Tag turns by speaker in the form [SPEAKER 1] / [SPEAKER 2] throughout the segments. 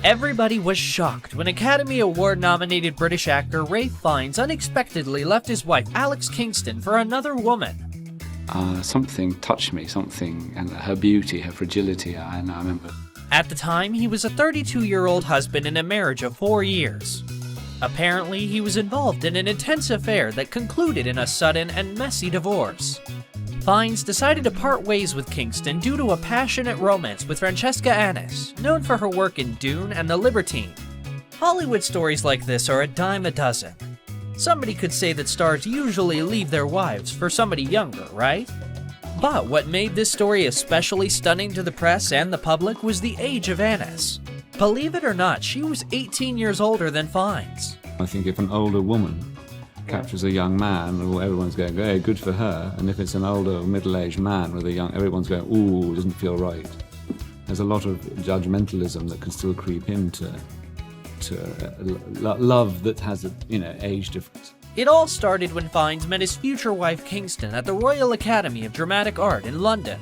[SPEAKER 1] Everybody was shocked when Academy Award-nominated British actor Ralph Fiennes unexpectedly left his wife Alex Kingston for another woman.
[SPEAKER 2] Something touched me, and her beauty, her fragility, I remember.
[SPEAKER 1] At the time, he was a 32-year-old husband in a marriage of 4 years. Apparently, he was involved in an intense affair that concluded in a sudden and messy divorce. Fiennes decided to part ways with Kingston due to a passionate romance with Francesca Annis, known for her work in Dune and The Libertine. Hollywood stories like this are a dime a dozen. Somebody could say that stars usually leave their wives for somebody younger, right? But what made this story especially stunning to the press and the public was the age of Annis. Believe it or not, she was 18 years older than Fiennes.
[SPEAKER 3] I think if an older woman captures a young man, everyone's going, hey, good for her. And if it's an older, middle-aged man with a young, everyone's going, ooh, it doesn't feel right. There's a lot of judgmentalism that can still creep into love that has a, age difference.
[SPEAKER 1] It all started when Fiennes met his future wife Kingston at the Royal Academy of Dramatic Art in London.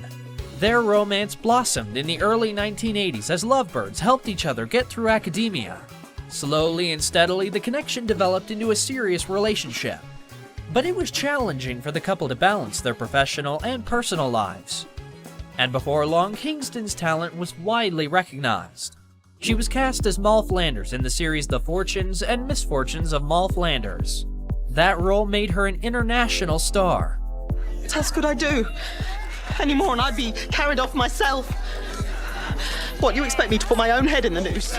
[SPEAKER 1] Their romance blossomed in the early 1980s as lovebirds helped each other get through academia. Slowly and steadily, the connection developed into a serious relationship. But it was challenging for the couple to balance their professional and personal lives. And before long, Kingston's talent was widely recognized. She was cast as Moll Flanders in the series The Fortunes and Misfortunes of Moll Flanders. That role made her an international star.
[SPEAKER 4] What else could I do? Any more and I'd be carried off myself. What, you expect me to put my own head in the noose?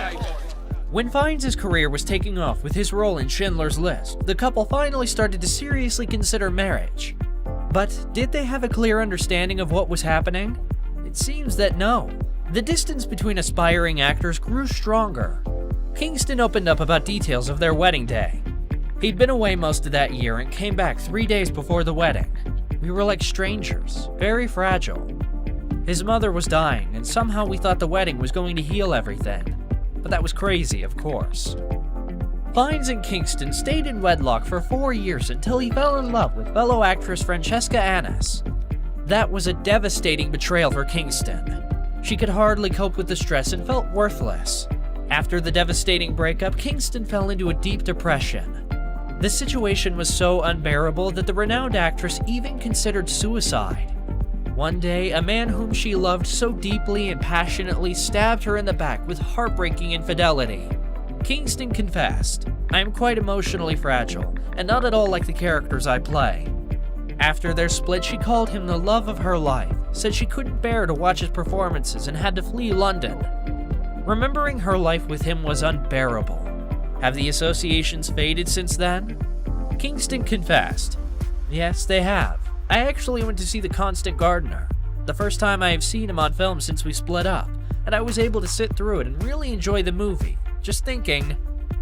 [SPEAKER 1] When Fiennes' career was taking off with his role in Schindler's List, the couple finally started to seriously consider marriage. But did they have a clear understanding of what was happening? It seems that no. The distance between aspiring actors grew stronger. Kingston opened up about details of their wedding day. He'd been away most of that year and came back 3 days before the wedding. We were like strangers, very fragile. His mother was dying, and somehow we thought the wedding was going to heal everything. But that was crazy, of course. Fiennes and Kingston stayed in wedlock for 4 years until he fell in love with fellow actress Francesca Annis. That was a devastating betrayal for Kingston. She could hardly cope with the stress and felt worthless. After the devastating breakup, Kingston fell into a deep depression. The situation was so unbearable that the renowned actress even considered suicide. One day, a man whom she loved so deeply and passionately stabbed her in the back with heartbreaking infidelity. Kingston confessed, "I am quite emotionally fragile, and not at all like the characters I play." After their split, she called him the love of her life, said she couldn't bear to watch his performances and had to flee London. Remembering her life with him was unbearable. Have the associations faded since then? Kingston confessed, "Yes, they have. I actually went to see The Constant Gardener, the first time I have seen him on film since we split up, and I was able to sit through it and really enjoy the movie, just thinking,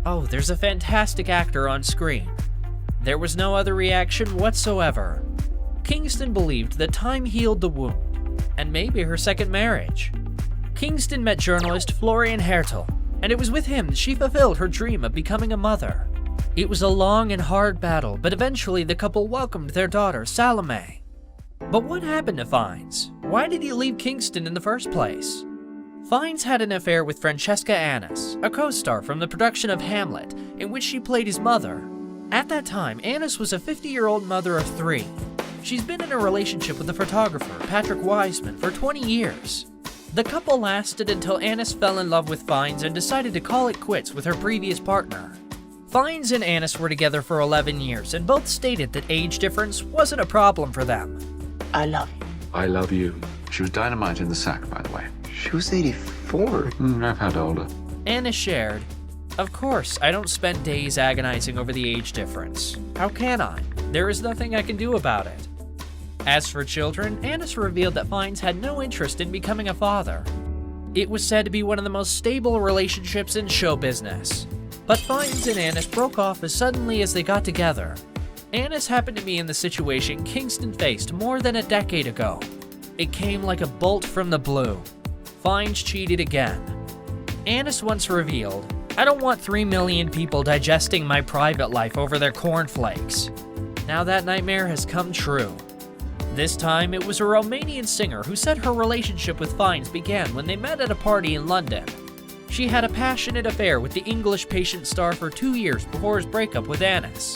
[SPEAKER 1] oh, there's a fantastic actor on screen." There was no other reaction whatsoever. Kingston believed that time healed the wound, and maybe her second marriage. Kingston met journalist Florian Hertel, and it was with him that she fulfilled her dream of becoming a mother. It was a long and hard battle, but eventually the couple welcomed their daughter, Salome. But what happened to Fiennes? Why did he leave Kingston in the first place? Fiennes had an affair with Francesca Annis, a co-star from the production of Hamlet, in which she played his mother. At that time, Annis was a 50-year-old mother of 3. She's been in a relationship with the photographer, Patrick Wiseman, for 20 years. The couple lasted until Annis fell in love with Fiennes and decided to call it quits with her previous partner. Fiennes and Annis were together for 11 years, and both stated that age difference wasn't a problem for them.
[SPEAKER 4] I love you.
[SPEAKER 5] I love you. She was dynamite in the sack, by the way.
[SPEAKER 6] She was 84.
[SPEAKER 5] I've had older.
[SPEAKER 1] Annis shared, "Of course, I don't spend days agonizing over the age difference. How can I? There is nothing I can do about it." As for children, Annis revealed that Fiennes had no interest in becoming a father. It was said to be one of the most stable relationships in show business. But Fiennes and Annis broke off as suddenly as they got together. Annis happened to be in the situation Kingston faced more than a decade ago. It came like a bolt from the blue. Fiennes cheated again. Annis once revealed, "I don't want 3 million people digesting my private life over their cornflakes." Now that nightmare has come true. This time, it was a Romanian singer who said her relationship with Fiennes began when they met at a party in London. She had a passionate affair with the English patient star for 2 years before his breakup with Annis.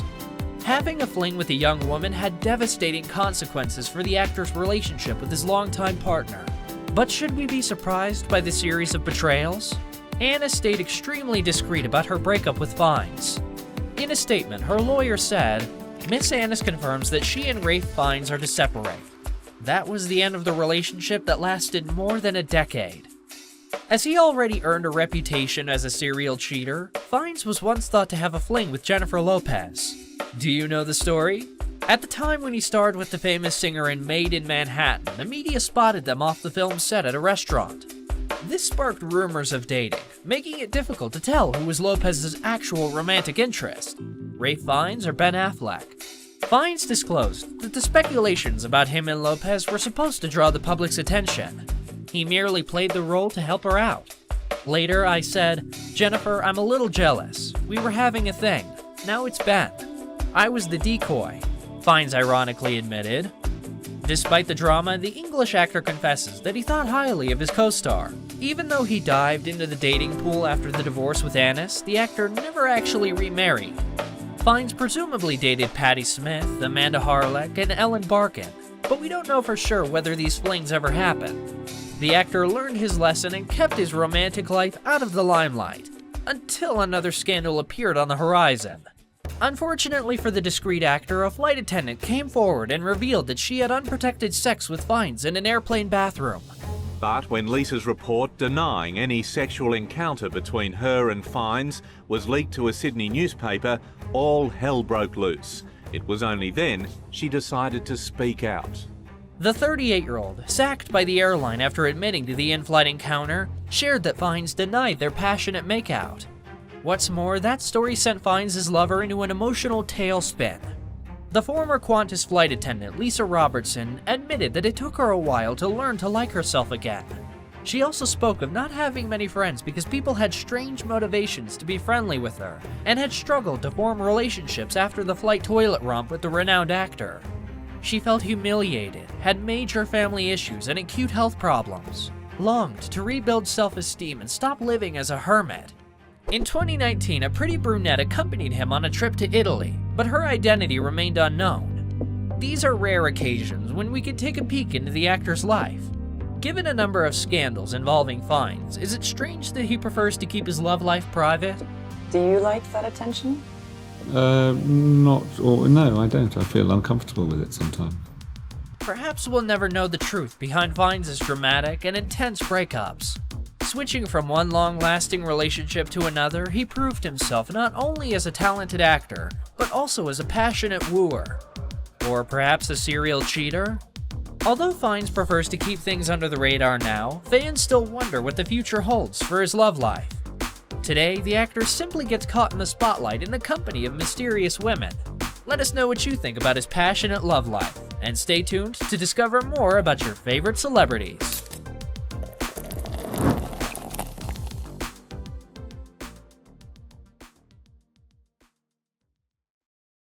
[SPEAKER 1] Having a fling with a young woman had devastating consequences for the actor's relationship with his longtime partner. But should we be surprised by the series of betrayals? Annis stayed extremely discreet about her breakup with Fiennes. In a statement, her lawyer said, "Miss Annis confirms that she and Ralph Fiennes are to separate." That was the end of the relationship that lasted more than a decade. As he already earned a reputation as a serial cheater, Fiennes was once thought to have a fling with Jennifer Lopez. Do you know the story? At the time when he starred with the famous singer in Made in Manhattan, the media spotted them off the film's set at a restaurant. This sparked rumors of dating, making it difficult to tell who was Lopez's actual romantic interest, Ralph Fiennes or Ben Affleck. Fiennes disclosed that the speculations about him and Lopez were supposed to draw the public's attention. He merely played the role to help her out. Later, I said, "Jennifer, I'm a little jealous. We were having a thing. Now it's Ben. I was the decoy," Fiennes ironically admitted. Despite the drama, the English actor confesses that he thought highly of his co-star. Even though he dived into the dating pool after the divorce with Annis, the actor never actually remarried. Fiennes presumably dated Patti Smith, Amanda Harleck, and Ellen Barkin, but we don't know for sure whether these flings ever happened. The actor learned his lesson and kept his romantic life out of the limelight, until another scandal appeared on the horizon. Unfortunately for the discreet actor, a flight attendant came forward and revealed that she had unprotected sex with Fiennes in an airplane bathroom.
[SPEAKER 7] But when Lisa's report denying any sexual encounter between her and Fiennes was leaked to a Sydney newspaper, all hell broke loose. It was only then she decided to speak out.
[SPEAKER 1] The 38-year-old, sacked by the airline after admitting to the in-flight encounter, shared that Fiennes denied their passionate makeout. What's more, that story sent Fiennes' lover into an emotional tailspin. The former Qantas flight attendant, Lisa Robertson, admitted that it took her a while to learn to like herself again. She also spoke of not having many friends because people had strange motivations to be friendly with her, and had struggled to form relationships after the flight toilet romp with the renowned actor. She felt humiliated, had major family issues and acute health problems, longed to rebuild self-esteem and stop living as a hermit. In 2019, a pretty brunette accompanied him on a trip to Italy, but her identity remained unknown. These are rare occasions when we can take a peek into the actor's life. Given a number of scandals involving Fiennes, is it strange that he prefers to keep his love life private?
[SPEAKER 8] Do you like that attention?
[SPEAKER 3] No, I don't. I feel uncomfortable with it sometimes.
[SPEAKER 1] Perhaps we'll never know the truth behind Fiennes' dramatic and intense breakups. Switching from one long-lasting relationship to another, he proved himself not only as a talented actor, but also as a passionate wooer. Or perhaps a serial cheater? Although Fiennes prefers to keep things under the radar now, fans still wonder what the future holds for his love life. Today, the actor simply gets caught in the spotlight in the company of mysterious women. Let us know what you think about his passionate love life, and stay tuned to discover more about your favorite celebrities.